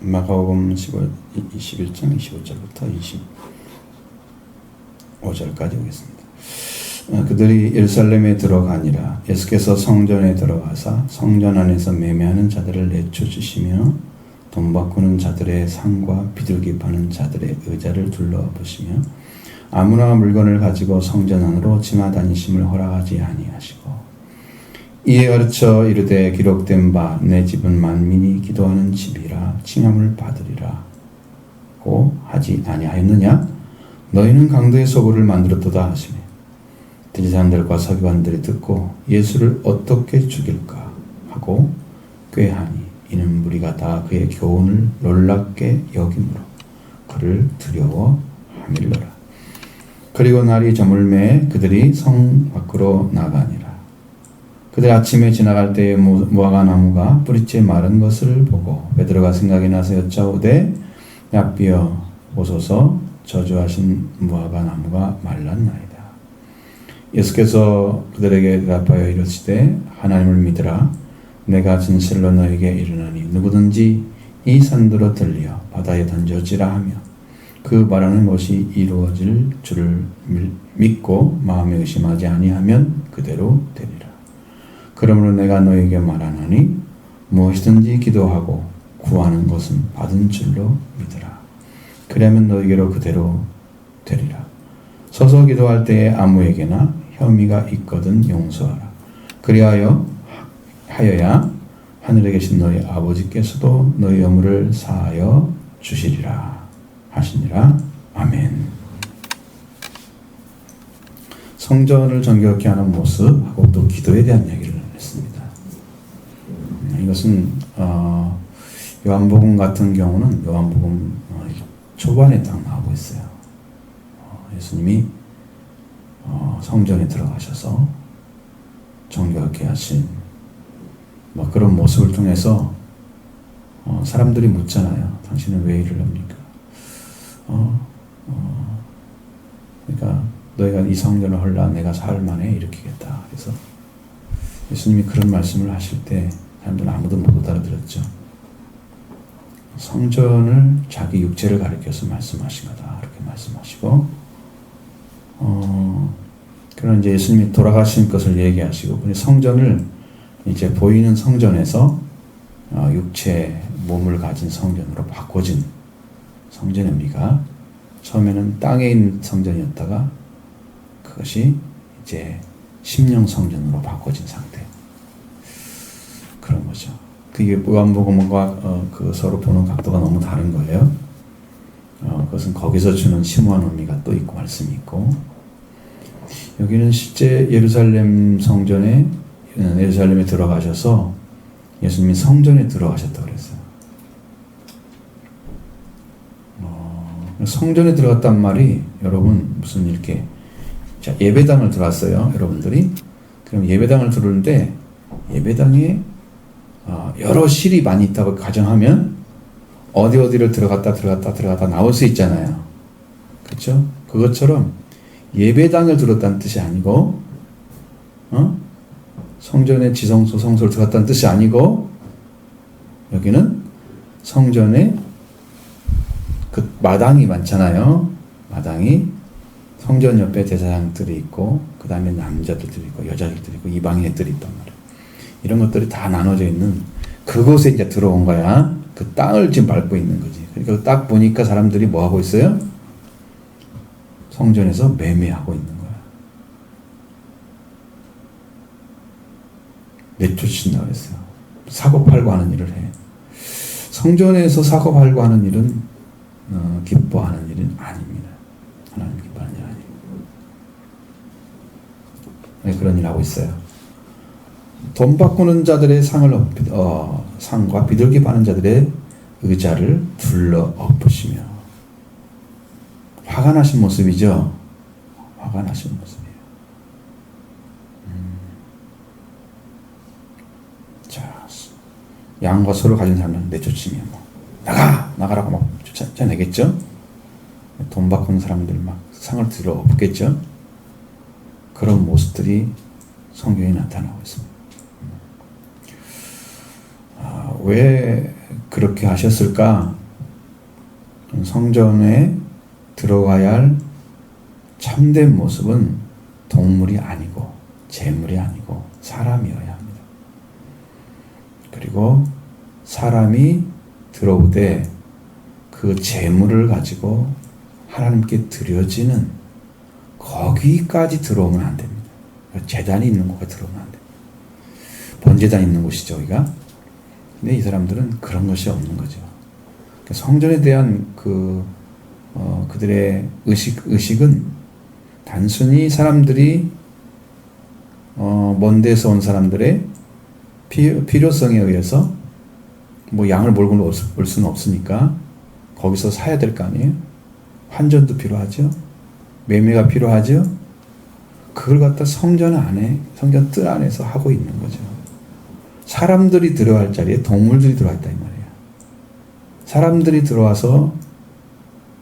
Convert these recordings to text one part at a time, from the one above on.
마가복음 21장 25절부터 25절까지 오겠습니다. 그들이 예루살렘에 들어가니라. 예수께서 성전에 들어가사 성전 안에서 매매하는 자들을 내쫓으시며 돈 바꾸는 자들의 상과 비둘기 파는 자들의 의자를 둘러보시며 아무나 물건을 가지고 성전 안으로 지나다니심을 허락하지 아니하시고 이에 가르쳐 이르되 기록된 바 내 집은 만민이 기도하는 집이라 칭함을 받으리라고 하지 아니하였느냐? 너희는 강도의 소굴을 만들었도다 하시매 대제사장들과 서기관들이 듣고 예수를 어떻게 죽일까 하고 꾀하니 이는 무리가 다 그의 교훈을 놀랍게 여김으로 그를 두려워하밀러라. 그리고 날이 저물매 그들이 성 밖으로 나가니라. 그들 아침에 지나갈 때에 무화과 나무가 뿌리째 마른 것을 보고 베드로가 생각이 나서 여짜오되 야비여 보소서 저주하신 무화과 나무가 말랐나이다. 예수께서 그들에게 대답하여 이르시되 하나님을 믿으라. 내가 진실로 너에게 이르노니 누구든지 이 산들어 들려 바다에 던져지라 하며 그 말하는 것이 이루어질 줄을 믿고 마음에 의심하지 아니하면 그대로 되리라. 그러므로 내가 너에게 말하노니 무엇이든지 기도하고 구하는 것은 받은 줄로 믿으라. 그러면 너에게로 그대로 되리라. 서서 기도할 때에 아무에게나 혐의가 있거든 용서하라. 하여야 하늘에 계신 너희 아버지께서도 너희 허물을 사하여 주시리라 하시니라. 아멘. 성전을 정결케 하는 모습하고 또 기도에 대한 이야기를 했습니다. 이것은 요한복음 같은 경우는 요한복음 초반에 딱 나오고 있어요. 예수님이 성전에 들어가셔서 정결케 하신 그런 모습을 통해서 사람들이 묻잖아요. 당신은 왜 일을 합니까? 그러니까 너희가 이 성전을 헐라 내가 사흘 만에 일으키겠다. 그래서 예수님이 그런 말씀을 하실 때 사람들은 아무도 못 알아들었죠. 성전을 자기 육체를 가리켜서 말씀하신 거다. 이렇게 말씀하시고 그런 이제 예수님이 돌아가신 것을 얘기하시고 성전을 이제 보이는 성전에서 육체 몸을 가진 성전으로 바꿔진 성전의 의미가 처음에는 땅에 있는 성전이었다가 그것이 이제 심령 성전으로 바꿔진 상태. 그런 거죠. 그게 요한복음과 그 서로 보는 각도가 너무 다른 거예요. 그것은 거기서 주는 심오한 의미가 또 있고 말씀이 있고 여기는 실제 예루살렘 성전에 예루살렘에 들어가셔서 예수님이 성전에 들어가셨다고 그랬어요. 성전에 들어갔단 말이 여러분 무슨 이렇게 자, 예배당을 들어왔어요. 여러분들이 그럼 예배당을 들어오는데 예배당에 여러 실이 많이 있다고 가정하면 어디를 들어갔다 나올 수 있잖아요. 그렇죠? 그것처럼 예배당을 들었다는 뜻이 아니고 성전의 지성소 성소를 들어갔다는 뜻이 아니고 여기는 성전에 그 마당이 많잖아요. 마당이 성전 옆에 제사장들이 있고 그 다음에 남자들이 있고 여자들이 있고 이방인들이 있단 말이에요. 이런 것들이 다 나눠져 있는 그곳에 이제 들어온 거야. 그 땅을 지금 밟고 있는 거지. 그러니까 딱 보니까 사람들이 뭐 하고 있어요? 성전에서 매매하고 있는 거야. 내쫓으신다고 했어요. 사고 팔고 하는 일을 해. 성전에서 사고 팔고 하는 일은 기뻐하는 일은 아닙니다. 하나님 기뻐하는 일 아니에요. 네, 그런 일 하고 있어요. 돈 바꾸는 자들의 상과 비둘기 파는 자들의 의자를 둘러 엎으시며 화가 나신 모습이죠. 화가 나신 모습이에요. 자, 양과 소를 가진 사람은 내쫓으며 나가라고 막 쫓아내겠죠. 돈 바꾸는 사람들 막 상을 들어 엎겠죠. 그런 모습들이 성경에 나타나고 있습니다. 왜 그렇게 하셨을까? 성전에 들어가야 할 참된 모습은 동물이 아니고 재물이 아니고 사람이어야 합니다. 그리고 사람이 들어오되 그 재물을 가지고 하나님께 드려지는 거기까지 들어오면 안 됩니다. 제단이 있는 곳에 들어오면 안 됩니다. 번제단이 있는 곳이죠, 여기가. 근데 이 사람들은 그런 것이 없는 거죠. 성전에 대한 그들의 의식은 단순히 사람들이 먼 데서 온 사람들의 필요성에 의해서 뭐 양을 몰고 올 수는 없으니까 거기서 사야 될 거 아니에요? 환전도 필요하죠? 매매가 필요하죠? 그걸 갖다 성전 안에, 성전 뜰 안에서 하고 있는 거죠. 사람들이 들어갈 자리에 동물들이 들어와 있다 이 말이에요. 사람들이 들어와서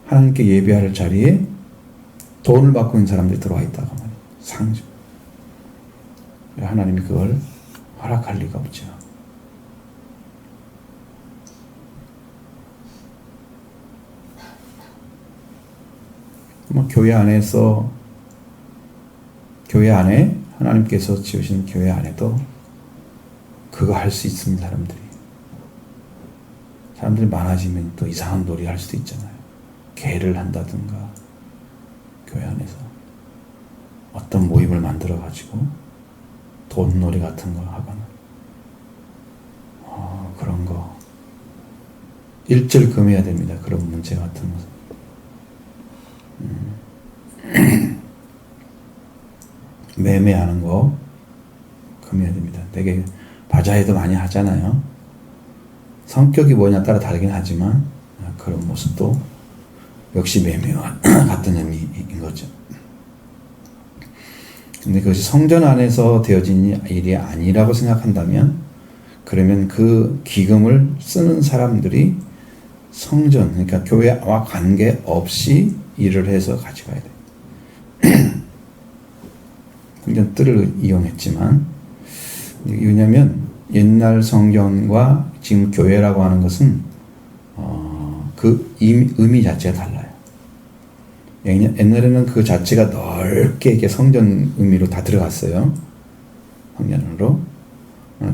하나님께 예배할 자리에 돈을 받고 있는 사람들이 들어와 있다고 말이에요. 상주. 하나님이 그걸 허락할 리가 없죠. 교회 안에 하나님께서 지으신 교회 안에도 그거 할 수 있습니다. 사람들이 많아지면 또 이상한 놀이 할 수도 있잖아요. 개를 한다든가 교회 안에서 어떤 모임을 만들어 가지고 돈놀이 같은 거 하거나 그런 거 일절 금해야 됩니다. 그런 문제 같은 것은. 매매하는 거 금해야 됩니다. 되게 바자회도 많이 하잖아요. 성격이 뭐냐 따라 다르긴 하지만 그런 모습도 역시 매매와 같은 의미인 거죠. 근데 그것이 성전 안에서 되어진 일이 아니라고 생각한다면 그러면 그 기금을 쓰는 사람들이 성전, 그러니까 교회와 관계없이 일을 해서 가져가야 돼요. 성전 뜰을 이용했지만, 왜냐하면 옛날 성경과 지금 교회라고 하는 것은 그 의미 자체가 달라요. 옛날에는 그 자체가 넓게 이렇게 성전 의미로 다 들어갔어요. 성전으로.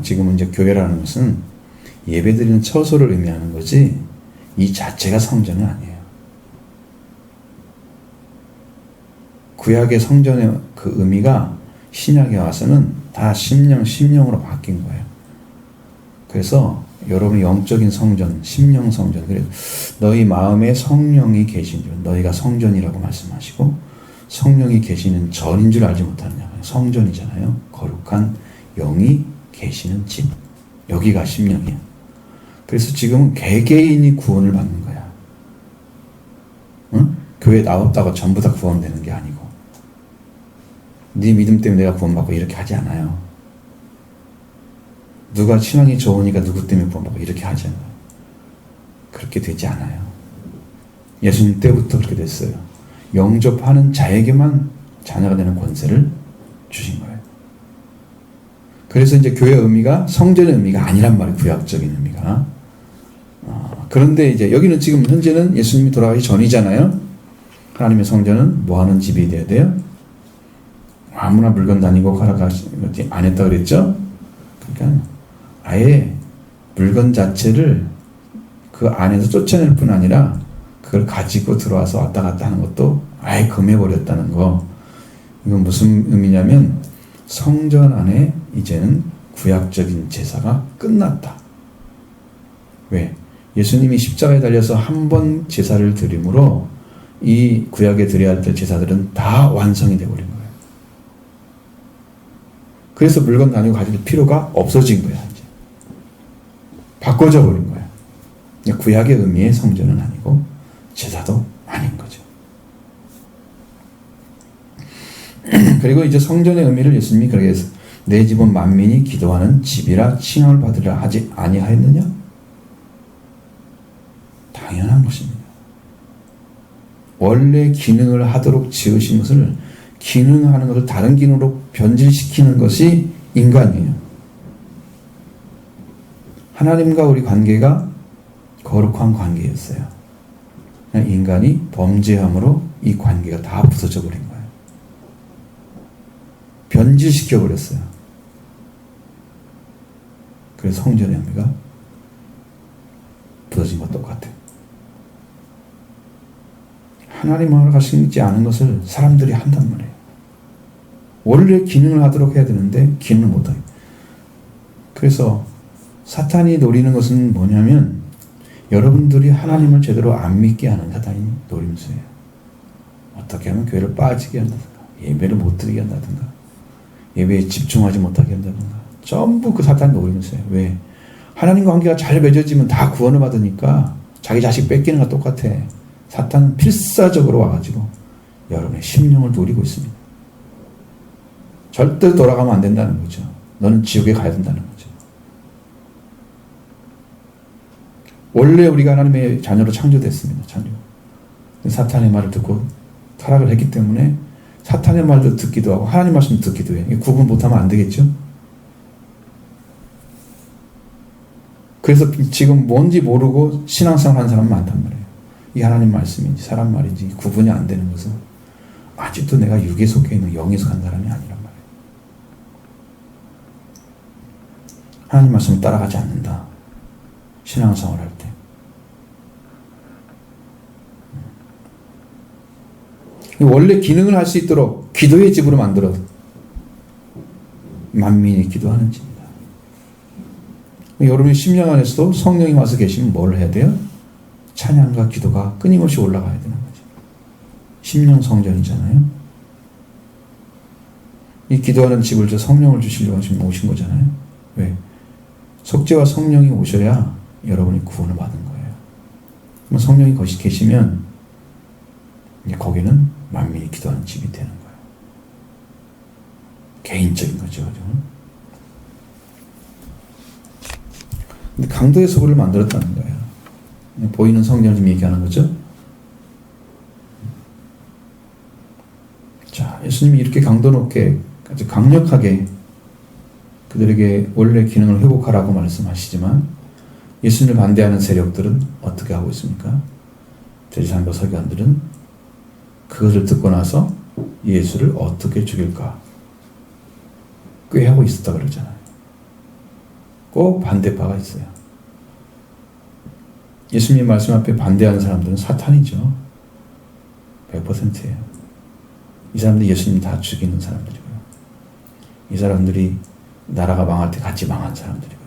지금은 이제 교회라는 것은 예배드리는 처소를 의미하는 거지 이 자체가 성전은 아니에요. 구약의 성전의 그 의미가 신약에 와서는 다 심령으로 바뀐 거예요. 그래서 여러분 영적인 성전, 심령 성전, 그래서 너희 마음에 성령이 계신 줄, 너희가 성전이라고 말씀하시고 성령이 계시는 전인 줄 알지 못하느냐. 성전이잖아요. 거룩한 영이 계시는 집. 여기가 심령이야. 그래서 지금은 개개인이 구원을 받는 거야. 응? 교회 나왔다고 전부 다 구원되는 게 아니고 네 믿음 때문에 내가 구원받고 이렇게 하지 않아요. 누가 신앙이 좋으니까 누구 때문에 구원받고 이렇게 하지 않아요. 그렇게 되지 않아요. 예수님 때부터 그렇게 됐어요. 영접하는 자에게만 자녀가 되는 권세를 주신 거예요. 그래서 이제 교회의 의미가 성전의 의미가 아니란 말이에요. 구약적인 의미가. 그런데 이제 여기는 지금 현재는 예수님이 돌아가기 전이잖아요. 하나님의 성전은 뭐 하는 집이 돼야 돼요? 아무나 물건 다니고 가라가지 안 했다 그랬죠? 그러니까 아예 물건 자체를 그 안에서 쫓아낼 뿐 아니라 그걸 가지고 들어와서 왔다 갔다 하는 것도 아예 금해버렸다는 거. 이건 무슨 의미냐면 성전 안에 이제는 구약적인 제사가 끝났다. 왜? 예수님이 십자가에 달려서 한 번 제사를 드림으로 이 구약에 드려야 할 제사들은 다 완성이 되어버린 거예요. 그래서 물건 다니고 가질 필요가 없어진 거야. 이제. 바꿔져 버린 거야. 구약의 의미의 성전은 아니고 제사도 아닌 거죠. 그리고 이제 성전의 의미를 예수님이 그렇게 해서 내 집은 만민이 기도하는 집이라 칭함을 받으려 하지 아니하였느냐? 당연한 것입니다. 원래 기능을 하도록 지으신 것을 기능하는 것을 다른 기능으로 변질시키는 것이 인간이에요. 하나님과 우리 관계가 거룩한 관계였어요. 인간이 범죄함으로 이 관계가 다 부서져 버린 거예요. 변질시켜 버렸어요. 그래서 성전의 의미가 부서진 것과 똑같아요. 하나님을 하시지 않은 것을 사람들이 한단 말이에요. 원래 기능을 하도록 해야 되는데 기능을 못해요. 그래서 사탄이 노리는 것은 뭐냐면 여러분들이 하나님을 제대로 안 믿게 하는 사탄이 노림수예요. 어떻게 하면 교회를 빠지게 한다든가 예배를 못 드리게 한다든가 예배에 집중하지 못하게 한다든가 전부 그 사탄이 노림수예요. 왜? 하나님과 관계가 잘 맺어지면 다 구원을 받으니까 자기 자식 뺏기는 것과 똑같아. 사탄은 필사적으로 와가지고 여러분의 심령을 노리고 있습니다. 절대 돌아가면 안 된다는 거죠. 너는 지옥에 가야 된다는 거죠. 원래 우리가 하나님의 자녀로 창조됐습니다. 자녀. 사탄의 말을 듣고 타락을 했기 때문에 사탄의 말도 듣기도 하고 하나님 말씀 듣기도 해요. 구분 못하면 안 되겠죠? 그래서 지금 뭔지 모르고 신앙생활 하는 사람 많단 말이에요. 이 하나님 말씀인지 사람 말인지 구분이 안 되는 것은 아직도 내가 육에 속해 있는 영에 속한 사람이 아니란 말이에요. 하나님 말씀을 따라가지 않는다. 신앙생활 할 때. 원래 기능을 할 수 있도록 기도의 집으로 만들어 만민이 기도하는 집입니다. 여러분의 심령 안에서도 성령이 와서 계시면 뭘 해야 돼요? 찬양과 기도가 끊임없이 올라가야 되는 거죠. 심령 성전이잖아요. 이 기도하는 집을 저 성령을 주시려고 지금 오신 거잖아요. 왜? 속죄와 성령이 오셔야 여러분이 구원을 받은 거예요. 그럼 성령이 거기 계시면 거기는 만민이 기도하는 집이 되는 거예요. 개인적인 거죠. 근데 강도의 소굴을 만들었다는 거예요. 보이는 성전을 좀 얘기하는 거죠. 자, 예수님이 이렇게 강도 높게 아주 강력하게 그들에게 원래 기능을 회복하라고 말씀하시지만 예수님을 반대하는 세력들은 어떻게 하고 있습니까? 대제사장과 서기관들은 그것을 듣고 나서 예수를 어떻게 죽일까 꾀하고 있었다 그러잖아요. 꼭 반대파가 있어요. 예수님 말씀 앞에 반대하는 사람들은 사탄이죠. 100%예요. 이 사람들이 예수님 다 죽이는 사람들이고요. 이 사람들이 나라가 망할 때 같이 망한 사람들이고요.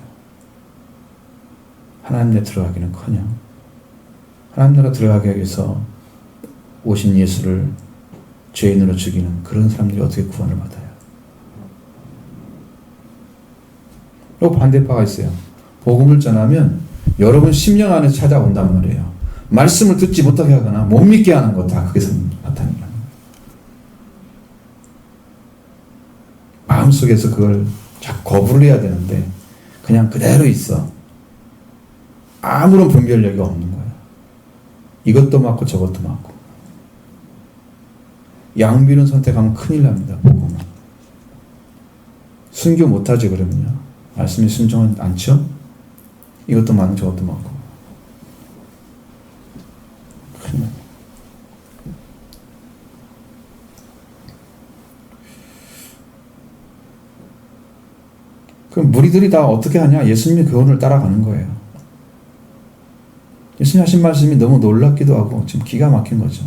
하나님 나라에 들어가기는커녕 하나님 나라 들어가기 위해서 오신 예수를 죄인으로 죽이는 그런 사람들이 어떻게 구원을 받아요? 또 반대파가 있어요. 복음을 전하면 여러분 심령 안에서 찾아온단 말이에요. 말씀을 듣지 못하게 하거나 못 믿게 하는 거 다 그게 나타납니다. 마음속에서 그걸 자꾸 거부를 해야 되는데 그냥 그대로 있어. 아무런 분별력이 없는 거예요. 이것도 맞고 저것도 맞고. 양비는 선택하면 큰일 납니다. 복음은. 순교 못하지 그러면요. 말씀에 순종하지 않죠? 이것도 맞고 저것도 맞고. 큰일 납니다. 그럼 무리들이 다 어떻게 하냐? 예수님의 교훈을 따라가는 거예요. 예수님 하신 말씀이 너무 놀랍기도 하고 지금 기가 막힌 거죠.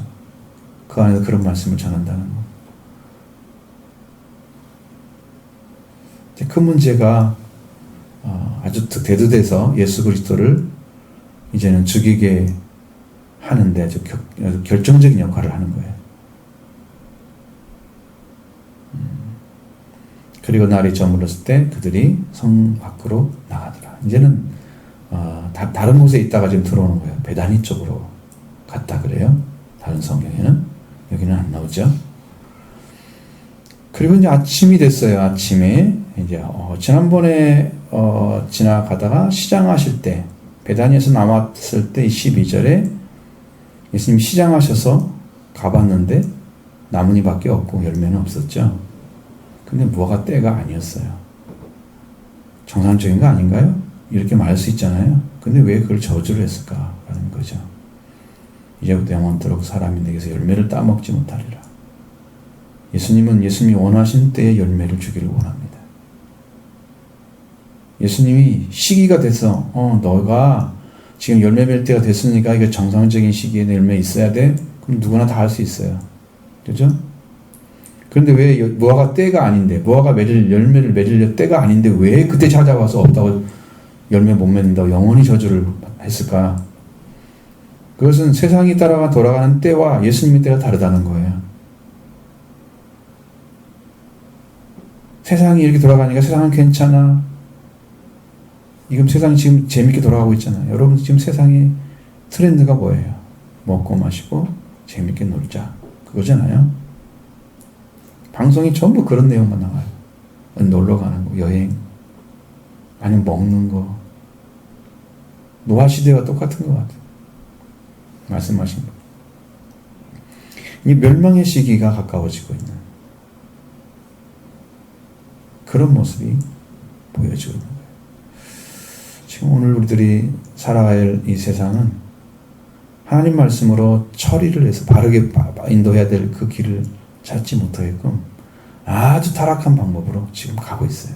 그 안에서 그런 말씀을 전한다는 거. 큰 문제가 아주 대두돼서 예수 그리스도를 이제는 죽이게 하는데 아주 결정적인 역할을 하는 거예요. 그리고 날이 저물었을 때 그들이 성 밖으로 나가더라. 이제는 다른 곳에 있다가 지금 들어오는 거예요. 베다니 쪽으로 갔다 그래요. 다른 성경에는. 여기는 안 나오죠. 그리고 이제 아침이 됐어요. 아침에 이제 지난번에 지나가다가 시장하실 때 베다니에서 남았을 때 12절에 예수님이 시장하셔서 가봤는데 나뭇잎밖에 없고 열매는 없었죠. 근데 무화과 때가 아니었어요. 정상적인 거 아닌가요? 이렇게 말할 수 있잖아요. 근데 왜 그걸 저주를 했을까라는 거죠. 이제부터 영원토록 사람이 내게서 열매를 따먹지 못하리라. 예수님은 예수님이 원하신 때에 열매를 주기를 원합니다. 예수님이 시기가 돼서 너가 지금 열매 맺을 때가 됐으니까 이게 정상적인 시기에 열매 있어야 돼? 그럼 누구나 다 할 수 있어요. 그죠? 그런데 왜 무화과 때가 아닌데, 무화과 열매를 맺을 때가 아닌데 왜 그때 찾아와서 없다고 열매 못 맺는다고 영원히 저주를 했을까? 그것은 세상이 따라가 돌아가는 때와 예수님의 때가 다르다는 거예요. 세상이 이렇게 돌아가니까 세상은 괜찮아. 이건 세상이 지금 재밌게 돌아가고 있잖아요. 여러분 지금 세상의 트렌드가 뭐예요? 먹고 마시고 재밌게 놀자. 그거잖아요. 방송이 전부 그런 내용만 나와요. 놀러 가는 거, 여행, 아니면 먹는 거. 노화 시대와 똑같은 것 같아요. 말씀하신 거. 이 멸망의 시기가 가까워지고 있는 그런 모습이 보여지고 있는 거예요. 지금 오늘 우리들이 살아가야 할 이 세상은 하나님 말씀으로 처리를 해서 바르게 인도해야 될 그 길을 찾지 못하게끔 아주 타락한 방법으로 지금 가고 있어요.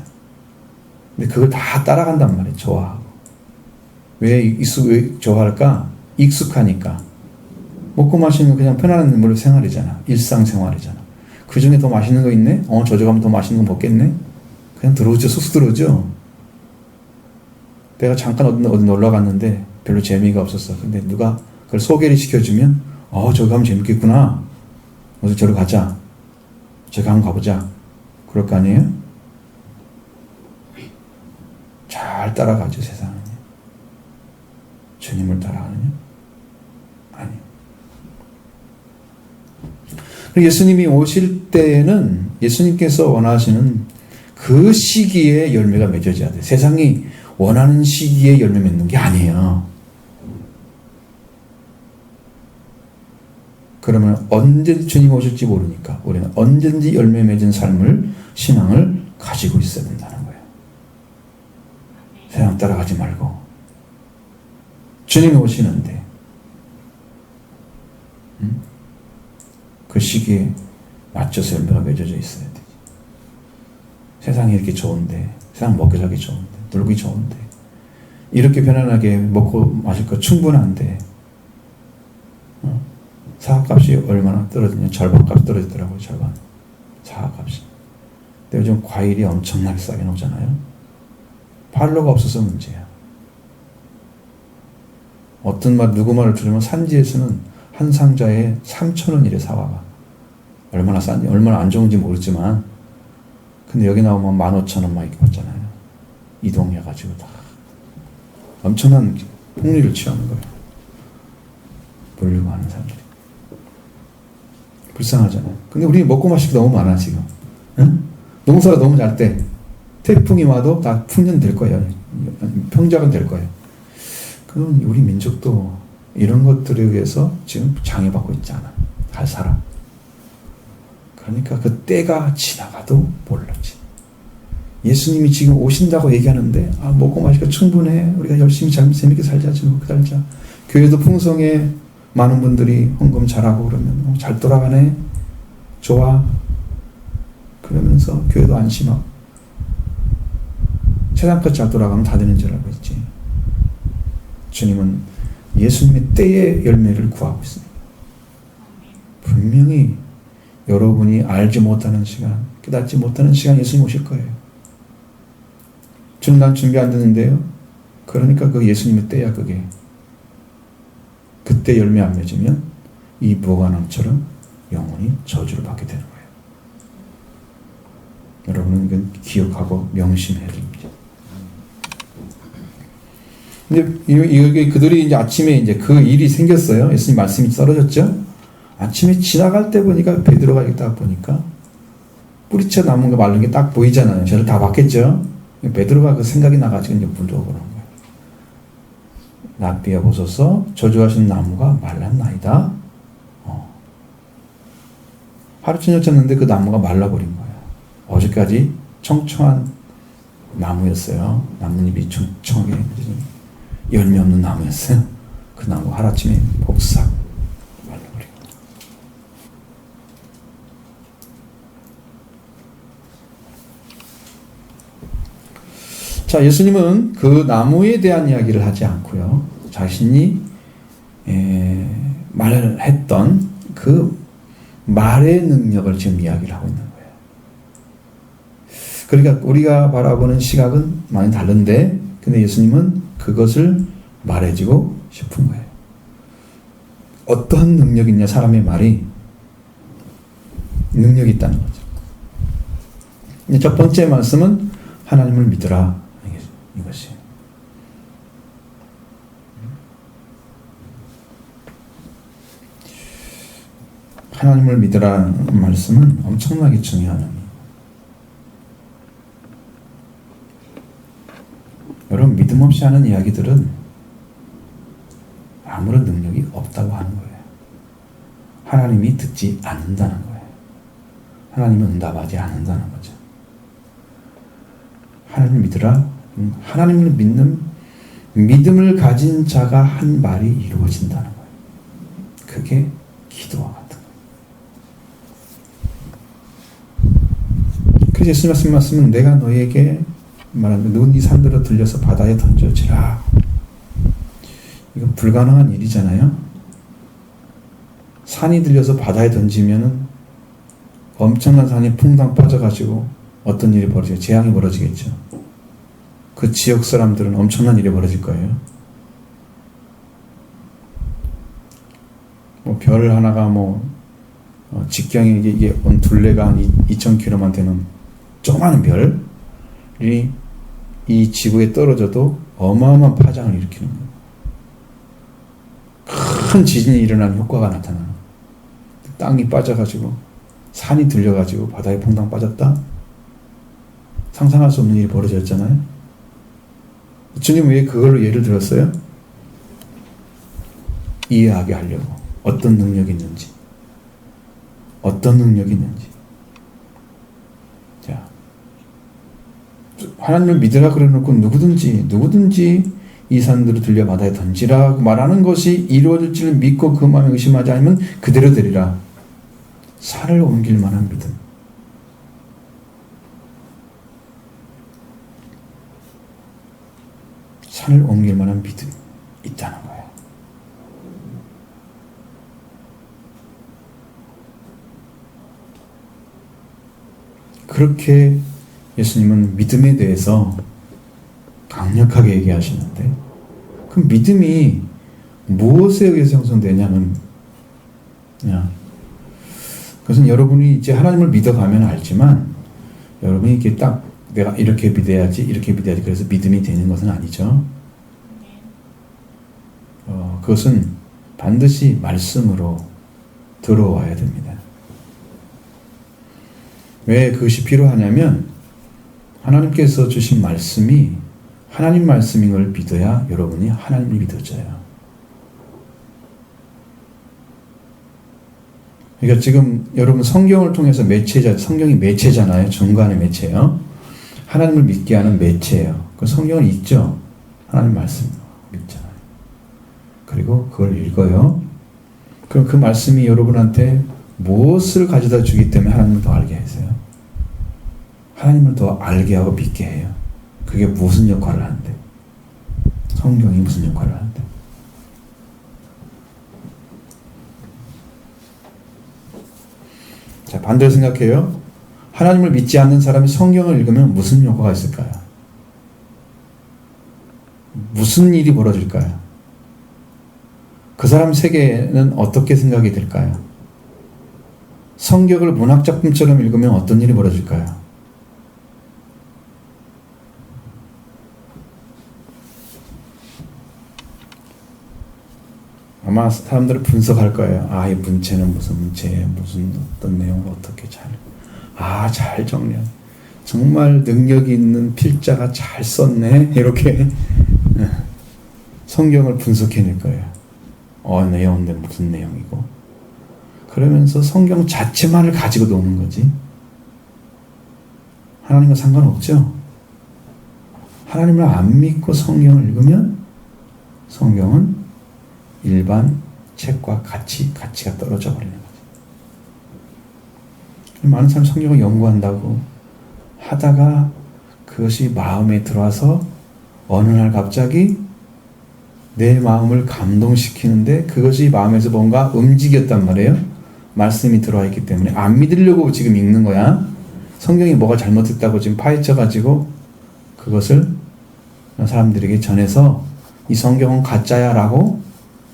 근데 그걸 다 따라간단 말이에요. 좋아하고. 왜 좋아할까? 익숙하니까. 먹고 마시는 거 그냥 편안한 물로 생활이잖아. 일상생활이잖아. 그 중에 더 맛있는 거 있네? 저저 가면 더 맛있는 거 먹겠네? 그냥 들어오죠. 쑥 들어오죠. 내가 잠깐 어디 놀러 갔는데 별로 재미가 없었어. 근데 누가 그걸 소개를 시켜주면 저기 가면 재밌겠구나. 그래서 저리 가자. 저기 한번 가보자. 그럴 거 아니에요? 잘 따라가죠. 세상은. 주님을 따라가느냐? 아니요. 예수님이 오실 때에는 예수님께서 원하시는 그 시기에 열매가 맺어져야 돼. 세상이 원하는 시기에 열매 맺는 게 아니에요. 그러면 언제 주님 오실지 모르니까 우리는 언제든지 열매 맺은 삶을, 신앙을 가지고 있어야 된다는 거예요. 세상 따라가지 말고 주님이 오시는데 그 시기에 맞춰서 열매가 맺어져 있어야 되지. 세상이 이렇게 좋은데, 세상 먹기 살기 좋은데, 놀기 좋은데, 이렇게 편안하게 먹고 마실 거 충분한데 사과값이 얼마나 떨어지냐. 절반값 떨어지더라고요. 절반. 사과값이. 근데 요즘 과일이 엄청나게 싸게 나오잖아요. 팔로가 없어서 문제야. 누구 말을 들으면 산지에서는 한 상자에 3,000원이래. 사과가. 얼마나 싼지, 얼마나 안 좋은지 모르지만, 근데 여기 나오면 15,000원 막 이렇게 받잖아요. 이동해가지고 다 엄청난 폭리를 취하는 거예요. 보려고 하는 사람들이. 불쌍하잖아요. 근데 우리 먹고 마실 게 너무 많아 지금. 응? 농사가 너무 잘 때 태풍이 와도 다 풍년될 거예요. 평작은 될 거예요. 그럼 우리 민족도 이런 것들에 의해서 지금 장애받고 있잖아. 잘 살아. 그러니까 그 때가 지나가도 몰랐지. 예수님이 지금 오신다고 얘기하는데 먹고 마시고 충분해. 우리가 열심히 재밌게 살자. 즐겁게 살자. 교회도 풍성해. 많은 분들이 헌금 잘하고 그러면 잘 돌아가네. 좋아. 그러면서 교회도 안심하고 세상껏 잘 돌아가면 다 되는 줄 알고 있지. 주님은 예수님의 때의 열매를 구하고 있습니다. 분명히 여러분이 알지 못하는 시간, 깨닫지 못하는 시간 예수님 오실 거예요. 지금 난 준비 안 되는데요. 그러니까 그 예수님의 때야 그게. 그때 열매 안 맺으면 이 무화과나무처럼 영원히 저주를 받게 되는 거예요. 여러분은 이건 기억하고 명심해야 됩니다. 근데 그들이 이제 아침에 이제 그 일이 생겼어요. 예수님 말씀이 떨어졌죠. 아침에 지나갈 때 보니까 베드로가 이렇게 딱 보니까 뿌리채 남은 거 마른 게 딱 보이잖아요. 저를 다 봤겠죠. 베드로가 그 생각이 나가지고 이제 물어보는 거예요. 랍비야 보소서 저주하신 나무가 말랐나이다. 하루 저녁 잤는데 그 나무가 말라버린 거예요. 어제까지 청청한 나무였어요. 나뭇잎이 촘촘하게 열매 없는 나무였어요. 그 나무 하루아침에 폭삭 말라버리고. 자, 예수님은 그 나무에 대한 이야기를 하지 않고요. 자신이 말을 했던 그 말의 능력을 지금 이야기를 하고 있는 거예요. 그러니까 우리가 바라보는 시각은 많이 다른데, 근데 예수님은 그것을 말해주고 싶은 거예요. 어떠한 능력이 있냐? 사람의 말이 능력이 있다는 거죠. 첫 번째 말씀은 하나님을 믿으라, 이것이에요. 하나님을 믿으라는 말씀은 엄청나게 중요한 의미예요. 여러분, 믿음 없이 하는 이야기들은 아무런 능력이 없다고 하는 거예요. 하나님이 듣지 않는다는 거예요. 하나님은 응답하지 않는다는 거죠. 하나님을 믿으라. 하나님을 믿는 믿음을 가진 자가 한 말이 이루어진다는 거예요. 그게 기도와 같은 거예요. 그래서 예수님 말씀은 내가 너에게 말하는 눈이 산들어 들려서 바다에 던져지라. 이건 불가능한 일이잖아요. 산이 들려서 바다에 던지면은 엄청난 산이 퐁당 빠져가지고 어떤 일이 벌어지겠죠? 재앙이 벌어지겠죠. 그 지역 사람들은 엄청난 일이 벌어질 거예요. 뭐 별 하나가 직경이 이게 둘레가 한 2,000km만 되는 조그마한 별이 이 지구에 떨어져도 어마어마한 파장을 일으키는 거예요. 큰 지진이 일어나는 효과가 나타나는 거예요. 땅이 빠져가지고 산이 들려가지고 바다에 퐁당 빠졌다. 상상할 수 없는 일이 벌어졌잖아요. 주님 왜 그걸로 예를 들었어요? 이해하게 하려고. 어떤 능력이 있는지. 어떤 능력이 있는지. 자, 하나님을 믿으라 그래놓고 누구든지 이 산들을 들려 바다에 던지라 말하는 것이 이루어질 줄 믿고 그 마음에 의심하지 않으면 그대로 되리라. 산을 옮길 만한 믿음. 산을 옮길 만한 믿음이 있다는 거예요. 그렇게 예수님은 믿음에 대해서 강력하게 얘기하시는데, 그 믿음이 무엇에 의해서 형성되냐면, 그것은 여러분이 이제 하나님을 믿어가면 알지만, 여러분이 이렇게 딱 내가 이렇게 믿어야지 그래서 믿음이 되는 것은 아니죠. 그것은 반드시 말씀으로 들어와야 됩니다. 왜 그것이 필요하냐면, 하나님께서 주신 말씀이 하나님 말씀인 걸 믿어야 여러분이 하나님을 믿어져요. 그러니까 지금 여러분 성경을 통해서 성경이 매체잖아요. 중간의 매체요. 하나님을 믿게 하는 매체예요. 그 성경을 읽죠. 하나님 말씀 읽잖아요. 그리고 그걸 읽어요. 그럼 그 말씀이 여러분한테 무엇을 가져다 주기 때문에 하나님을 더 알게 해서요. 하나님을 더 알게 하고 믿게 해요. 그게 무슨 역할을 하는데? 성경이 무슨 역할을 하는데? 자, 반대로 생각해요. 하나님을 믿지 않는 사람이 성경을 읽으면 무슨 효과가 있을까요? 무슨 일이 벌어질까요? 그 사람 세계는 어떻게 생각이 될까요? 성경을 문학작품처럼 읽으면 어떤 일이 벌어질까요? 아마 사람들은 분석할 거예요. 이 문체는 무슨 문체에 무슨 어떤 내용을 어떻게 잘 정리한. 정말 능력이 있는 필자가 잘 썼네. 이렇게 성경을 분석해낼 거예요. 내용인데 무슨 내용이고. 그러면서 성경 자체만을 가지고 노는 거지. 하나님과 상관없죠. 하나님을 안 믿고 성경을 읽으면 성경은 일반 책과 가치가 떨어져 버리는 거죠. 많은 사람이 성경을 연구한다고 하다가 그것이 마음에 들어와서 어느 날 갑자기 내 마음을 감동시키는데 그것이 마음에서 뭔가 움직였단 말이에요. 말씀이 들어와 있기 때문에 안 믿으려고 지금 읽는 거야. 성경이 뭐가 잘못됐다고 지금 파헤쳐가지고 그것을 사람들에게 전해서 이 성경은 가짜야 라고,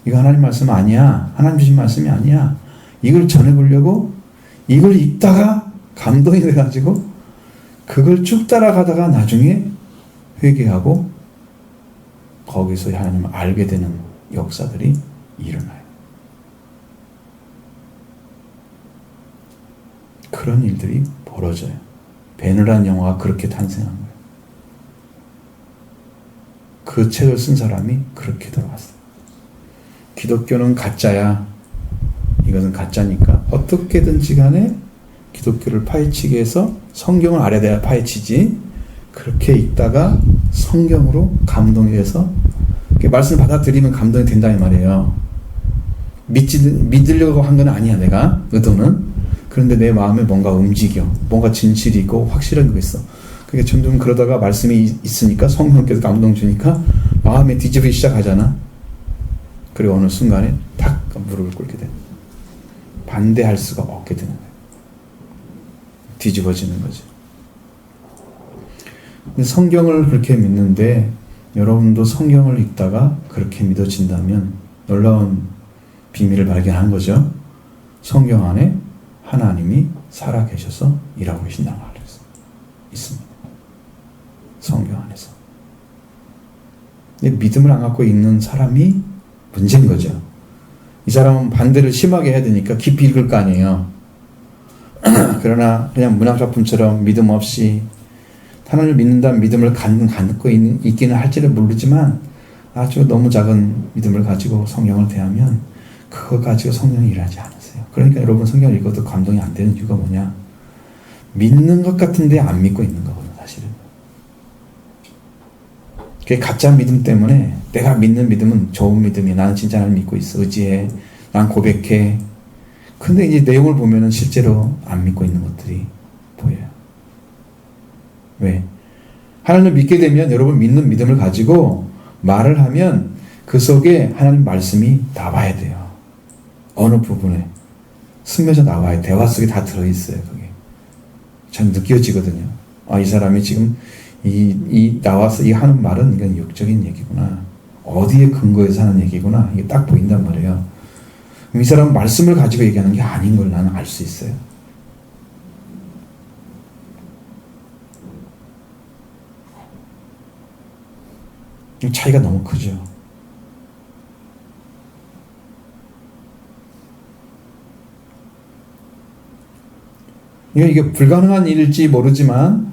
이거 하나님 말씀 아니야, 하나님 주신 말씀이 아니야, 이걸 전해보려고 이걸 읽다가 감동이 돼가지고 그걸 쭉 따라가다가 나중에 회개하고 거기서 하나님을 알게 되는 역사들이 일어나요. 그런 일들이 벌어져요. 베느라는 영화가 그렇게 탄생한 거예요. 그 책을 쓴 사람이 그렇게 들어왔어요. 기독교는 가짜야. 이것은 가짜니까 어떻게든지 간에 기독교를 파헤치기 위해서 성경을 알아야 파헤치지, 그렇게 읽다가 성경으로 감동이 돼서 말씀을 받아들이면 감동이 된다 이 말이에요. 믿으려고 한 건 아니야, 내가 의도는. 그런데 내 마음에 뭔가 움직여, 뭔가 진실이 있고 확실한 게 있어. 그게 점점 그러다가 말씀이 있으니까 성령께서 감동 주니까 마음에 뒤집기 시작하잖아. 그리고 어느 순간에 탁 무릎을 꿇게 돼. 반대할 수가 없게 되는 거예요. 뒤집어지는 거죠. 성경을 그렇게 믿는데 여러분도 성경을 읽다가 그렇게 믿어진다면 놀라운 비밀을 발견한 거죠. 성경 안에 하나님이 살아계셔서 일하고 계신다는 걸 있습니다. 성경 안에서. 근데 믿음을 안 갖고 읽는 사람이 문제인 거죠. 이 사람은 반대를 심하게 해야 되니까 깊이 읽을 거 아니에요. 그러나 그냥 문학작품처럼 믿음 없이 하나님을 믿는다는 믿음을 갖고 있기는 할지를 모르지만 아주 너무 작은 믿음을 가지고 성경을 대하면 그거 가지고 성령이 일하지 않으세요. 그러니까 여러분 성경을 읽어도 감동이 안 되는 이유가 뭐냐? 믿는 것 같은데 안 믿고 있는 거거든요, 사실은. 그게 가짜 믿음 때문에 내가 믿는 믿음은 좋은 믿음이야. 나는 진짜 나를 믿고 있어. 의지해. 난 고백해. 근데 이제 내용을 보면은 실제로 안 믿고 있는 것들이 보여요. 왜? 하나님을 믿게 되면 여러분 믿는 믿음을 가지고 말을 하면 그 속에 하나님 말씀이 나와야 돼요. 어느 부분에. 스며져 나와요. 대화 속에 다 들어있어요. 그게. 전 느껴지거든요. 아, 이 사람이 지금 나와서 이 하는 말은 이건 역적인 얘기구나. 어디에 근거해서 하는 얘기구나. 이게 딱 보인단 말이에요. 이 사람은 말씀을 가지고 얘기하는 게 아닌 걸 나는 알 수 있어요. 이 차이가 너무 크죠. 이게 불가능한 일일지 모르지만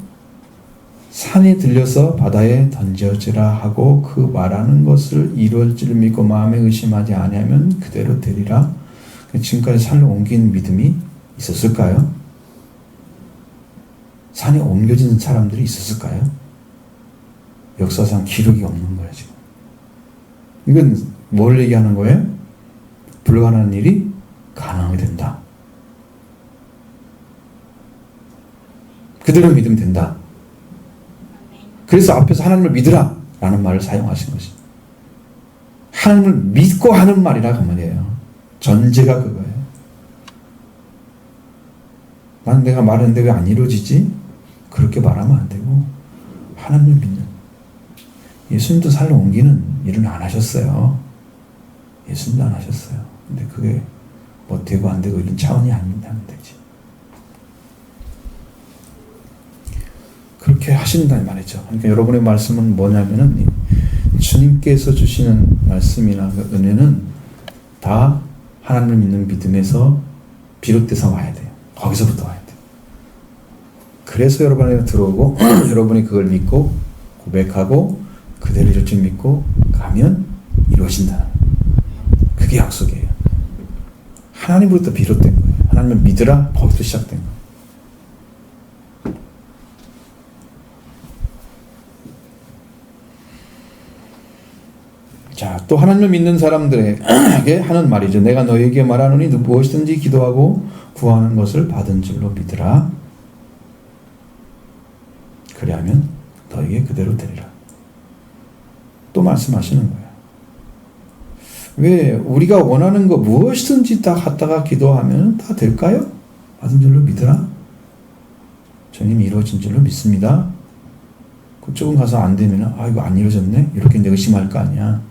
산에 들려서 바다에 던져지라 하고 그 말하는 것을 이루어질 줄 믿고 마음에 의심하지 아니하면 그대로 되리라. 지금까지 산로 옮긴 믿음이 있었을까요? 산에 옮겨진 사람들이 있었을까요? 역사상 기록이 없는 거예요, 지금. 이건 뭘 얘기하는 거예요? 불가능한 일이 가능하게 된다. 그대로 믿으면 된다. 그래서 앞에서 하나님을 믿으라 라는 말을 사용하신 것이. 하나님을 믿고 하는 말이라 그 말이에요. 전제가 그거예요. 난 내가 말했는데 왜 안 이루어지지? 그렇게 말하면 안 되고 하나님을 믿는. 예수님도 살로 옮기는 일은 안 하셨어요. 예수님도 안 하셨어요. 근데 그게 뭐 되고 안 되고 이런 차원이 아니면 되지. 그렇게 하신다는 말이죠. 그러니까 여러분의 말씀은 뭐냐면은 주님께서 주시는 말씀이나 은혜는 다 하나님을 믿는 믿음에서 비롯돼서 와야 돼요. 거기서부터 와야 돼요. 그래서 여러분에게 들어오고 여러분이 그걸 믿고 고백하고 그대로 이룰 줄 믿고 가면 이루어진다. 그게 약속이에요. 하나님으로부터 비롯된 거예요. 하나님을 믿으라. 거기서 시작된 거예요. 자, 또 하나님을 믿는 사람들에게 하는 말이죠. 내가 너에게 말하노니 무엇이든지 기도하고 구하는 것을 받은 줄로 믿으라. 그리하면 너에게 그대로 되리라. 또 말씀하시는 거예요. 왜 우리가 원하는 거 무엇이든지 다 갖다가 기도하면 다 될까요? 받은 줄로 믿으라. 주님 이루어진 줄로 믿습니다. 그쪽은 가서 안 되면 이거 안 이루어졌네? 이렇게 이제 의심할 거 아니야.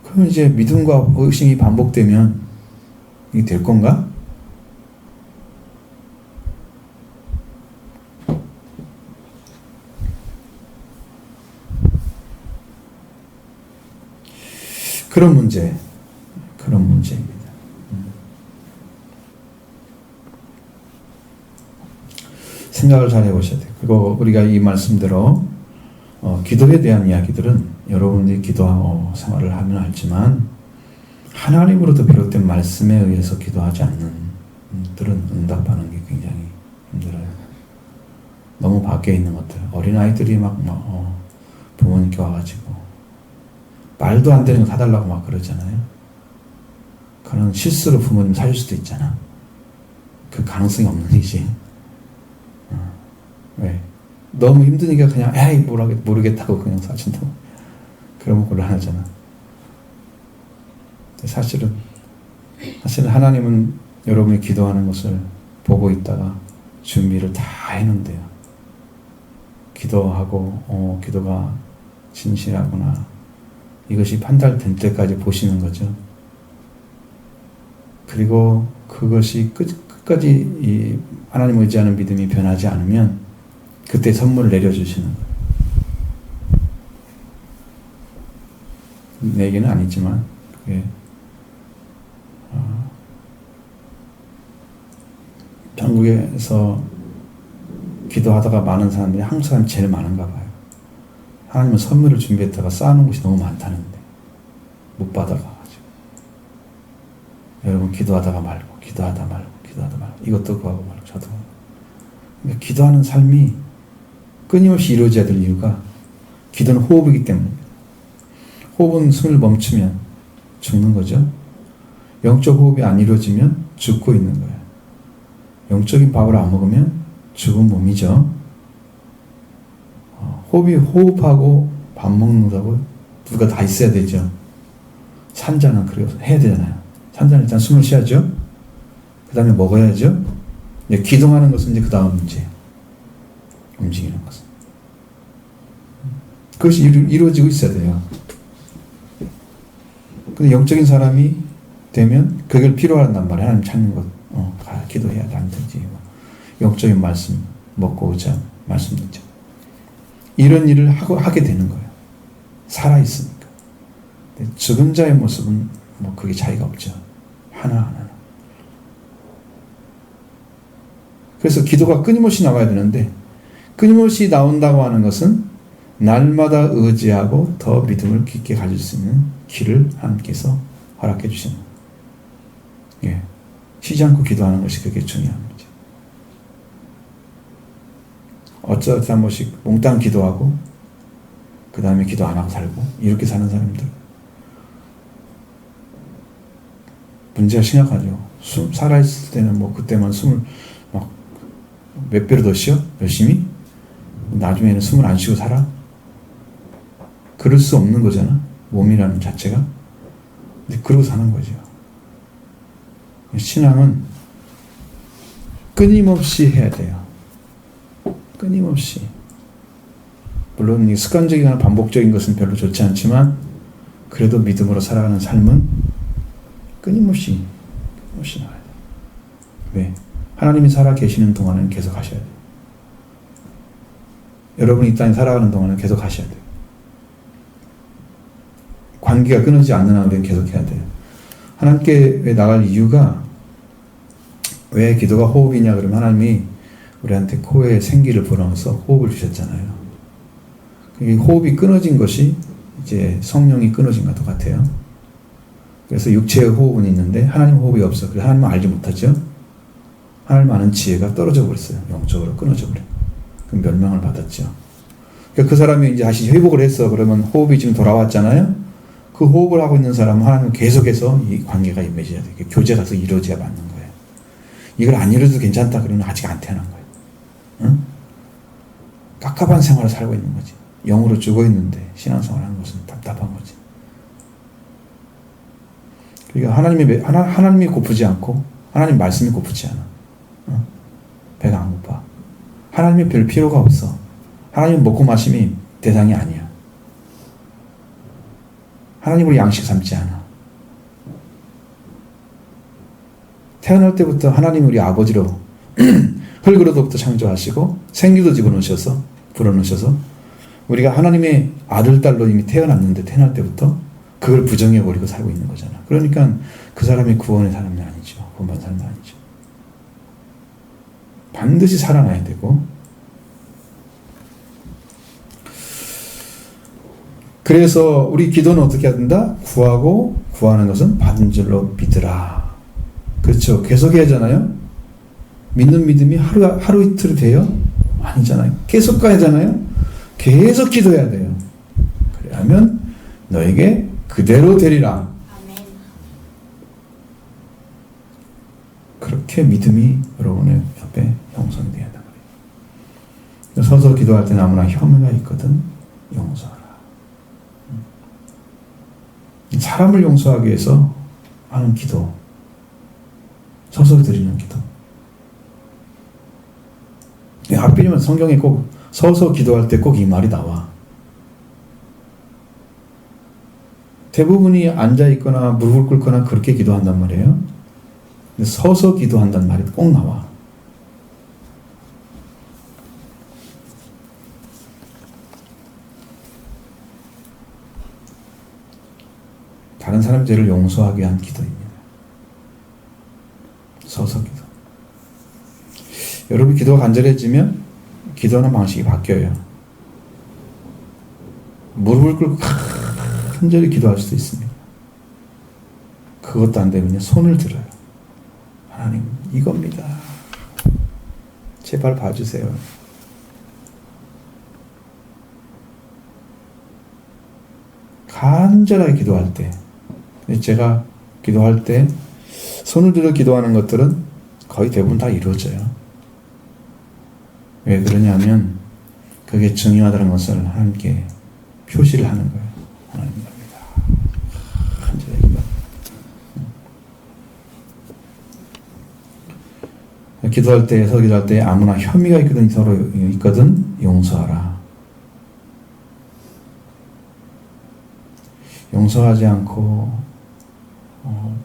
그럼 이제 믿음과 의심이 반복되면 이게 될 건가? 그런 문제입니다. 생각을 잘 해보셔야 돼요. 그리고 우리가 이 말씀대로 기도에 대한 이야기들은 여러분들이 기도 생활을 하면 알지만 하나님으로부터 비롯된 말씀에 의해서 기도하지 않는 분들은 응답하는 게 굉장히 힘들어요. 너무 밖에 있는 것들, 어린아이들이 막 부모님께 와가지고 말도 안 되는 거 사달라고 막 그러잖아요. 그런 실수로 부모님 사줄 수도 있잖아. 그 가능성이 없는 일이지. 왜? 너무 힘드니까 그냥 에이 모르겠다고 그냥 사준다고. 그러면 곤란하잖아. 사실은 하나님은 여러분이 기도하는 것을 보고 있다가 준비를 다 해놓은대요. 기도하고 기도가 진실하구나. 이것이 판단될 때까지 보시는 거죠. 그리고 그것이 끝까지 이 하나님 의지하는 믿음이 변하지 않으면 그때 선물을 내려주시는 거예요. 내 얘기는 아니지만 그게 한국에서 기도하다가 많은 사람들이 한국 사람이 제일 많은가 봐요. 하나님은 선물을 준비했다가 쌓아놓은 것이 너무 많다는데 못 받아가지고 여러분 기도하다 말고 이것도 구하고 말고 저도 구하고. 그러니까 기도하는 삶이 끊임없이 이루어져야 될 이유가 기도는 호흡이기 때문입니다. 호흡은 숨을 멈추면 죽는 거죠. 영적 호흡이 안 이루어지면 죽고 있는 거예요. 영적인 밥을 안 먹으면 죽은 몸이죠. 호흡하고 밥 먹는다고 누가 다 있어야 되죠. 산자는 그래서 해야 되잖아요. 산자는 일단 숨을 쉬어야죠. 그 다음에 먹어야죠. 이제 기동하는 것은 이제 그 다음 문제예요. 움직이는 것은. 그것이 이루어지고 있어야 돼요. 근데 영적인 사람이 되면 그걸 필요로 한단 말이에요. 하나님 찾는 것. 기도해야 안 되지. 영적인 말씀 먹고 오자. 말씀 듣자. 이런 일을 하게 되는 거예요. 살아있으니까. 죽은 자의 모습은 그게 차이가 없죠. 하나하나. 그래서 기도가 끊임없이 나와야 되는데 끊임없이 나온다고 하는 것은 날마다 의지하고 더 믿음을 깊게 가질 수 있는 길을 하나님께서 허락해 주시는 거예요. 예. 쉬지 않고 기도하는 것이 그게 중요한 거죠. 어쩌다 한 번씩 몽땅 기도하고 그 다음에 기도 안 하고 살고 이렇게 사는 사람들 문제가 심각하죠. 살아있을 때는 그때만 숨을 막 몇 배로 더 쉬어? 열심히? 나중에는 숨을 안 쉬고 살아? 그럴 수 없는 거잖아. 몸이라는 자체가. 근데 그러고 사는 거죠. 신앙은 끊임없이 해야 돼요. 끊임없이. 물론 이 습관적이거나 반복적인 것은 별로 좋지 않지만 그래도 믿음으로 살아가는 삶은 끊임없이 나와야 돼요. 왜? 하나님이 살아 계시는 동안은 계속 하셔야 돼요. 여러분이 이 땅에 살아가는 동안은 계속 하셔야 돼요. 관계가 끊어지지 않는 한 우리는 계속 해야 돼요. 하나님께 나갈 이유가 왜 기도가 호흡이냐 그러면 하나님이 우리한테 코에 생기를 불어넣어서 호흡을 주셨잖아요. 이 호흡이 끊어진 것이 이제 성령이 끊어진 것과 똑같아요. 그래서 육체의 호흡은 있는데 하나님 호흡이 없어. 그래서 하나님은 알지 못하죠. 하나님 아는 지혜가 떨어져 버렸어요. 영적으로 끊어져 버려요. 그럼 멸망을 받았죠. 그러니까 그 사람이 이제 다시 회복을 했어. 그러면 호흡이 지금 돌아왔잖아요. 그 호흡을 하고 있는 사람은 하나님 계속해서 이 관계가 맺어야 돼. 교제가 더 이루어져야 맞는 거예요. 이걸 안 이루어도 괜찮다 그러면 아직 안 태어난 거예요. 응? 깝깝한 생활을 살고 있는 거지. 영으로 죽어 있는데 신앙생활 하는 것은 답답한 거지. 그러니까 하나님이 고프지 않고 하나님 말씀이 고프지 않아. 응? 배가 안 고파. 하나님이 별 필요가 없어. 하나님 먹고 마심이 대상이 아니야. 하나님을 양식 삼지 않아. 태어날 때부터 하나님 우리 아버지로 흙으로부터 창조하시고 생기도 집어넣으셔서 불어넣으셔서 우리가 하나님의 아들 딸로 이미 태어났는데 태어날 때부터 그걸 부정해버리고 살고 있는 거잖아. 그러니까 그 사람이 구원의 사람이 아니죠. 구원받은 사람이 아니죠. 반드시 살아나야 되고 그래서 우리 기도는 어떻게 해야 된다? 구하고 구하는 것은 받은 줄로 믿으라. 그렇죠. 계속 해야 하잖아요. 믿는 믿음이 하루 이틀 돼요? 아니잖아요. 계속 가야 하잖아요. 계속 기도해야 돼요. 그래야면 너에게 그대로 되리라. 그렇게 믿음이 여러분의 옆에 형성되어야 한다. 서서 기도할 때는 아무나 혐의가 있거든 용서하라. 사람을 용서하기 위해서 하는 기도, 서서 드리는 기도. 하필이면 성경에 꼭 서서 기도할 때 꼭 이 말이 나와. 대부분이 앉아있거나 무릎을 꿇거나 그렇게 기도한단 말이에요. 근데 서서 기도한다는 말이 꼭 나와. 다른 사람 죄를 용서하게 한 기도입니다. 서서 기도. 여러분 기도가 간절해지면 기도하는 방식이 바뀌어요. 무릎을 꿇고 간절히 기도할 수도 있습니다. 그것도 안 되면 손을 들어요. 하나님 이겁니다. 제발 봐주세요. 간절하게 기도할 때 제가 기도할 때 손을 들어 기도하는 것들은 거의 대부분 다 이루어져요. 왜 그러냐면 그게 중요하다는 것을 하나님께 표시를 하는 거예요. 하나님 갑니다. 간절하게 기도할 때, 서서 기도할 때 아무나 혐의가 있거든 서로 있거든 용서하라. 용서하지 않고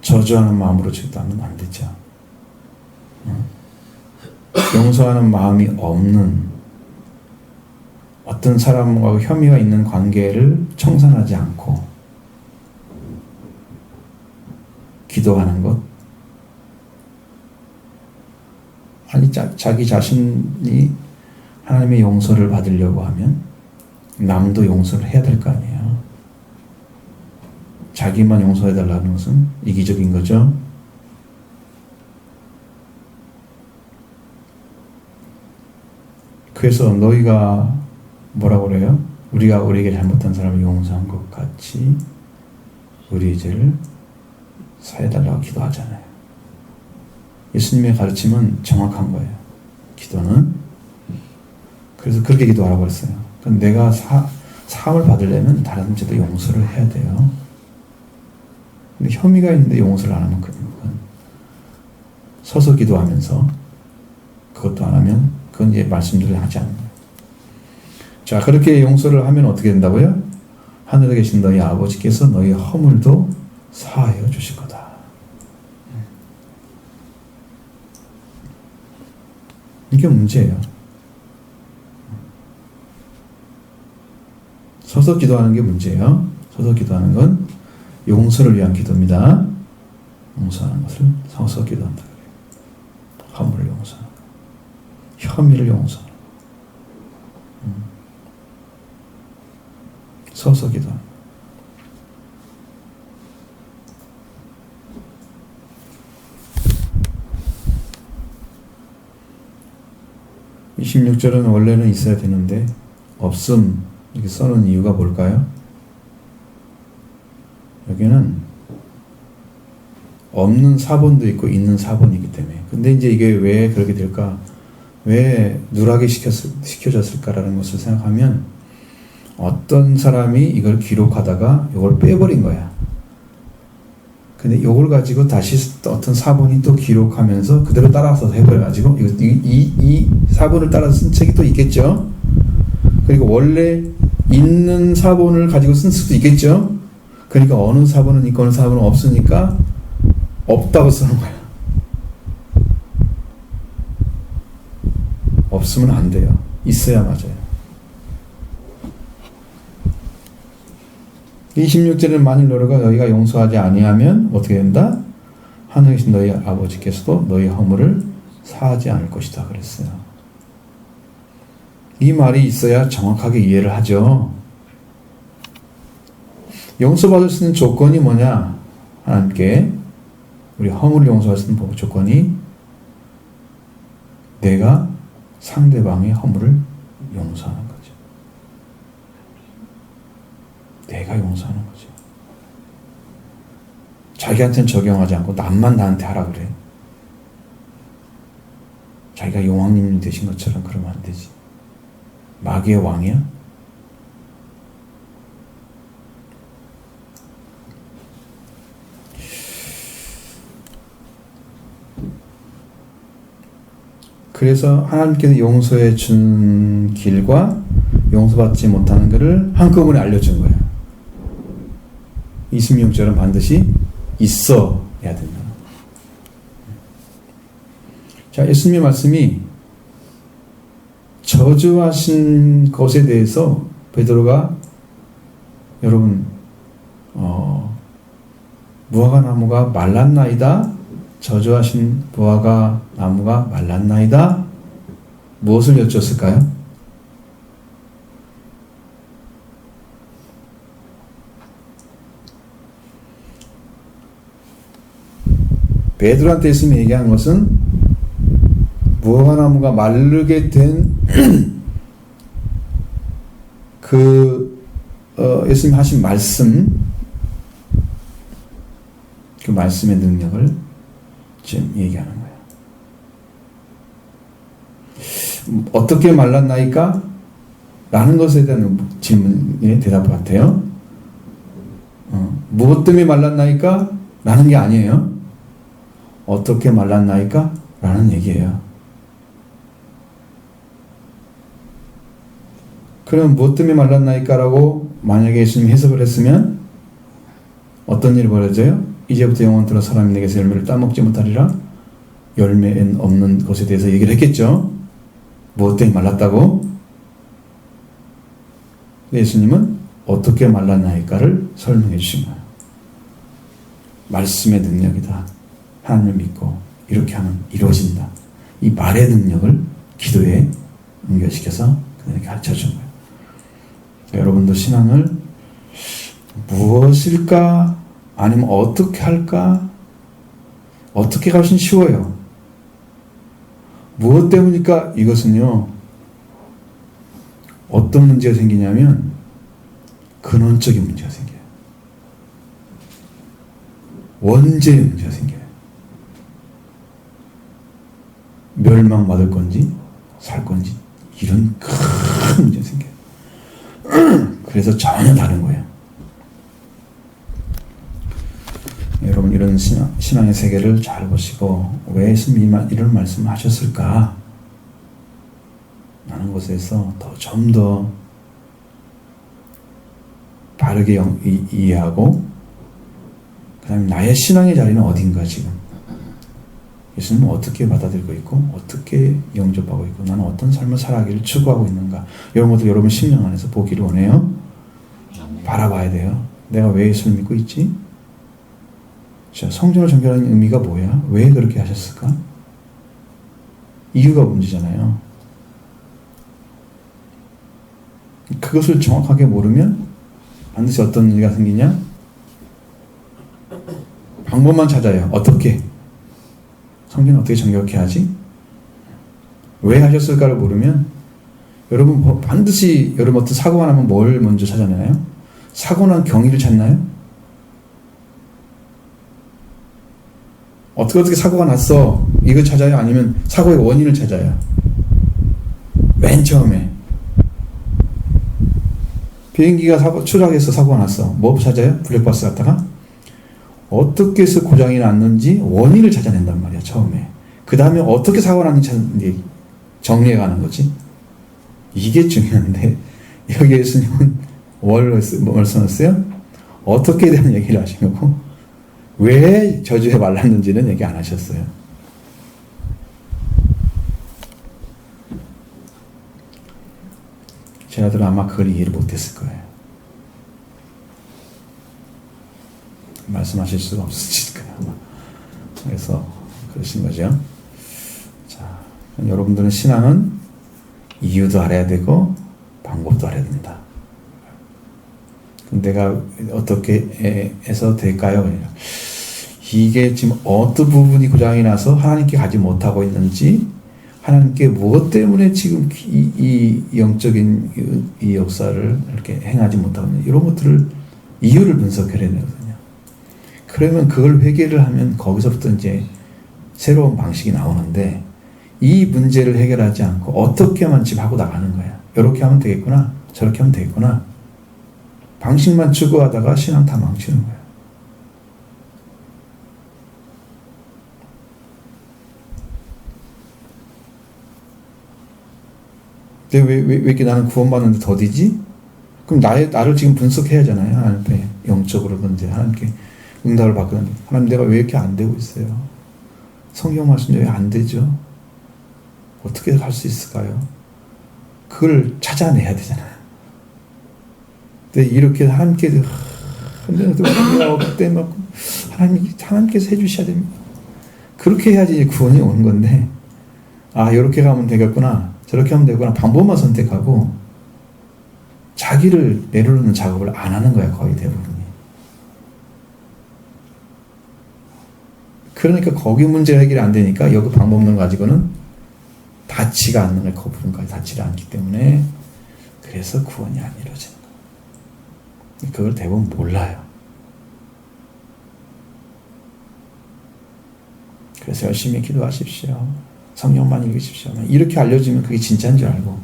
저주하는 마음으로 기도하면 안 되죠. 용서하는 마음이 없는 어떤 사람과 혐의가 있는 관계를 청산하지 않고 기도하는 것. 아니 자기 자신이 하나님의 용서를 받으려고 하면 남도 용서를 해야 될 거 아니에요. 자기만 용서해달라는 것은 이기적인 거죠. 그래서 너희가 뭐라고 그래요? 우리가 우리에게 잘못한 사람을 용서한 것 같이 우리의 죄를 사해달라고 기도하잖아요. 예수님의 가르침은 정확한 거예요. 기도는. 그래서 그렇게 기도하라고 했어요. 내가 사함을 받으려면 다른 죄도 용서를 해야 돼요. 근데 혐의가 있는데 용서를 안 하면 그건 서서 기도하면서 그것도 안 하면 그건 이제 말씀대로 하지 않는 거예요. 자, 그렇게 용서를 하면 어떻게 된다고요? 하늘에 계신 너희 아버지께서 너희 허물도 사하여 주실 거다. 이게 문제예요. 서서 기도하는 게 문제예요. 서서 기도하는 건 용서를 위한 기도입니다. 용서하는 것을 서서 기도한다 그래요. 허물을 용서하는 거. 혐의를 용서하는 거. 서서 기도하는 거. 26절은 원래는 있어야 되는데 없음 이렇게 써놓은 이유가 뭘까요? 여기는 없는 사본도 있고 있는 사본이기 때문에. 근데 이제 이게 왜 그렇게 될까? 왜 누락이 시켜졌을까라는 것을 생각하면 어떤 사람이 이걸 기록하다가 이걸 빼버린 거야. 근데 이걸 가지고 다시 어떤 사본이 또 기록하면서 그대로 따라서 해버려가지고 이 사본을 따라서 쓴 책이 또 있겠죠. 그리고 원래 있는 사본을 가지고 쓴 수도 있겠죠. 그러니까 어느 사본은 있고 어느 사본은 없으니까 없다고 쓰는 거야. 없으면 안 돼요. 있어야 맞아요. 26절에는 만일 너희가 용서하지 아니하면 어떻게 된다? 하늘에 계신 너희 아버지께서도 너희 허물을 사하지 않을 것이다 그랬어요. 이 말이 있어야 정확하게 이해를 하죠. 용서받을 수 있는 조건이 뭐냐? 하나님께 우리 허물을 용서할 수 있는 조건이 내가 상대방의 허물을 용서하는 거죠. 내가 용서하는 거죠. 자기한테는 적용하지 않고 남만 나한테 하라 그래. 자기가 용왕님 되신 것처럼 그러면 안 되지. 마귀의 왕이야? 그래서 하나님께서 용서해 준 길과 용서받지 못하는 것을 한꺼번에 알려준 거예요. 26절은 반드시 있어야 된다. 자, 예수님의 말씀이 저주하신 것에 대해서 베드로가 여러분 무화과 나무가 말랐나이다. 저주하신 무화과 나무가 말랐나이다. 무엇을 여쭈었을까요? 베드로한테 예수님이 얘기한 것은 무화과 나무가 마르게 된 예수님 하신 말씀, 그 말씀의 능력을 지금 얘기하는 거예요. 어떻게 말랐나이까? 라는 것에 대한 질문의 대답 같아요. 무엇 때문에 말랐나이까? 라는 게 아니에요. 어떻게 말랐나이까? 라는 얘기예요. 그럼 무엇 때문에 말랐나이까? 라고 만약에 예수님이 해석을 했으면 어떤 일이 벌어져요? 이제부터 영원토록 사람이 내게서 열매를 따먹지 못하리라. 열매 없는 것에 대해서 얘기를 했겠죠. 무엇 때문에 말랐다고? 예수님은 어떻게 말랐나이까를 설명해 주신 거예요. 말씀의 능력이다. 하나님을 믿고 이렇게 하면 이루어진다. 이 말의 능력을 기도에 연결시켜서 그들에게 가르쳐준 거예요. 여러분도 신앙을 무엇일까? 아니면 어떻게 할까? 어떻게 가 훨씬 쉬워요. 무엇 때문일까? 이것은요, 어떤 문제가 생기냐면 근원적인 문제가 생겨요. 원죄의 문제가 생겨요. 멸망받을 건지 살 건지 이런 큰 문제가 생겨요. 그래서 전혀 다른 거예요. 여러분, 이런 신앙의 세계를 잘 보시고 왜 예수님이 이런 말씀을 하셨을까? 라는 것에서 좀 더 바르게 이해하고, 그 다음에 나의 신앙의 자리는 어딘가, 지금 예수님은 어떻게 받아들이고 있고 어떻게 영접하고 있고 나는 어떤 삶을 살아가기를 추구하고 있는가, 이런 것들 여러분 심령 안에서 보기를 원해요. 바라봐야 돼요. 내가 왜 예수를 믿고 있지? 자, 성전을 정결하는 의미가 뭐야? 왜 그렇게 하셨을까? 이유가 문제잖아요. 그것을 정확하게 모르면 반드시 어떤 일이 생기냐? 방법만 찾아요. 어떻게? 성전을 어떻게 정결케 하지? 왜 하셨을까를 모르면 여러분 반드시 여러분 어떤 사고가 나면 뭘 먼저 찾아내나요? 사고 난 경위를 찾나요? 어떻게 사고가 났어? 이거 찾아요? 아니면 사고의 원인을 찾아요? 맨 처음에 비행기가 추락해서 사고가 났어. 뭐 찾아요? 블랙박스 갖다가 어떻게 해서 고장이 났는지 원인을 찾아낸단 말이야, 처음에. 그 다음에 어떻게 사고가 났는지 정리해가는 거지. 이게 중요한데 여기 예수님은 뭘 써놨어요? 어떻게 대한 얘기를 하신 거고 왜 저주에 말랐는지는 얘기 안 하셨어요. 제자들은 아마 그걸 이해를 못했을 거예요. 말씀하실 수가 없으실 거예요, 아마. 그래서 그러신 거죠. 자, 여러분들은 신앙은 이유도 알아야 되고 방법도 알아야 된다. 내가 어떻게 해서 될까요? 이게 지금 어떤 부분이 고장이 나서 하나님께 가지 못하고 있는지, 하나님께 무엇 때문에 지금 이 영적인 이 역사를 이렇게 행하지 못하고 있는지, 이런 것들을 이유를 분석해야 되거든요. 그러면 그걸 회개를 하면 거기서부터 이제 새로운 방식이 나오는데, 이 문제를 해결하지 않고 어떻게 하면 지금 하고 나가는 거야. 이렇게 하면 되겠구나, 저렇게 하면 되겠구나. 방식만 추구하다가 신앙 다 망치는 거야. 근데 왜 이렇게 나는 구원받는데 더디지? 그럼 나를 지금 분석해야 하잖아요. 하나님께 영적으로든지 하나님께 응답을 받거든요. 하나님, 내가 왜 이렇게 안 되고 있어요? 성경 말씀이 왜 안 되죠? 어떻게 할 수 있을까요? 그걸 찾아내야 되잖아요. 근데 이렇게 하나님께 그때 막 하나님께서 해주셔야 됩니다. 그렇게 해야지 구원이 오는 건데, 아, 이렇게 가면 되겠구나, 저렇게 하면 되구나, 방법만 선택하고 자기를 내려놓는 작업을 안 하는 거야, 거의 대부분이. 그러니까 거기 문제 해결이 안 되니까 여기 방법론 가지고는 닿지가 않는 거야. 그 부분까지 닿지를 않기 때문에, 그래서 구원이 안 이루어지는 거야. 그걸 대부분 몰라요. 그래서 열심히 기도하십시오. 성경만 읽으십시오. 이렇게 알려주면 그게 진짜인 줄 알고.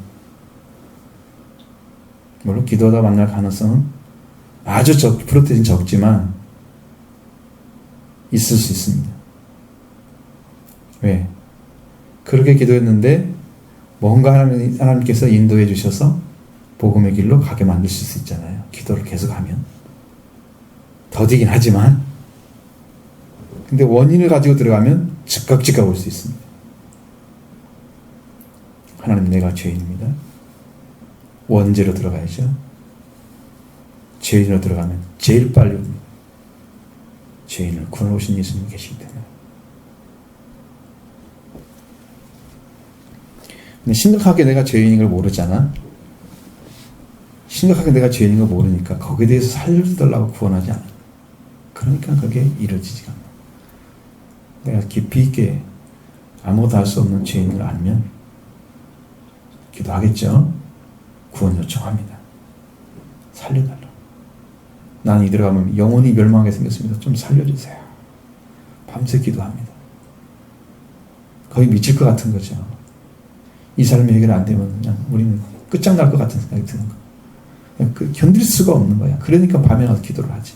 물론 기도하다 만날 가능성은 아주 프로테인 적지만 있을 수 있습니다. 왜? 그렇게 기도했는데 뭔가 하나님께서 인도해 주셔서 복음의 길로 가게 만드실 수 있잖아요. 기도를 계속하면. 더디긴 하지만, 근데 원인을 가지고 들어가면 즉각 올 수 있습니다. 하나님, 내가 죄인입니다. 원죄로 들어가야죠. 죄인으로 들어가면 제일 빨리 옵니다. 죄인을 구원하신 예수님 계시기 때문에. 근데 심각하게 내가 죄인인 걸 모르잖아. 심각하게 내가 죄인인 걸 모르니까 거기에 대해서 살려달라고 구원하지 않아. 그러니까 그게 이루어지지가 않아. 내가 깊이 있게 아무것도 할 수 없는 죄인을 알면 기도하겠죠. 구원 요청합니다. 살려달라. 나는 이대로 가면 영혼이 멸망하게 생겼습니다. 좀 살려주세요. 밤새 기도합니다. 거의 미칠 것 같은 거죠. 이 삶이 해결 안 되면 그냥 우리는 끝장날 것 같은 생각이 드는 거야. 견딜 수가 없는 거야. 그러니까 밤에 가서 기도를 하지.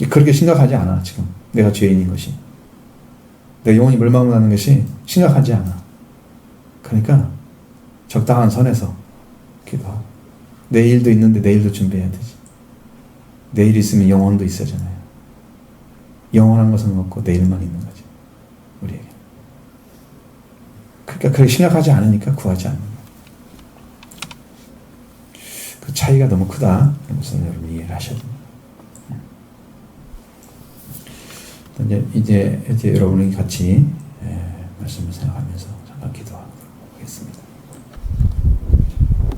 그렇게 심각하지 않아, 지금. 내가 죄인인 것이. 내가 영혼이 멸망하는 것이 심각하지 않아. 그러니까 적당한 선에서 기도하고. 내일도 있는데 내일도 준비해야 되지. 내일 있으면 영혼도 있어야잖아요. 영원한 것은 없고 내일만 있는 거지, 우리에게. 그러니까 그렇게 심각하지 않으니까 구하지 않는 거야. 그 차이가 너무 크다. 무슨 여러분 이해를 하셔야 됩니다. 이제 여러분이 같이 말씀을 생각하면서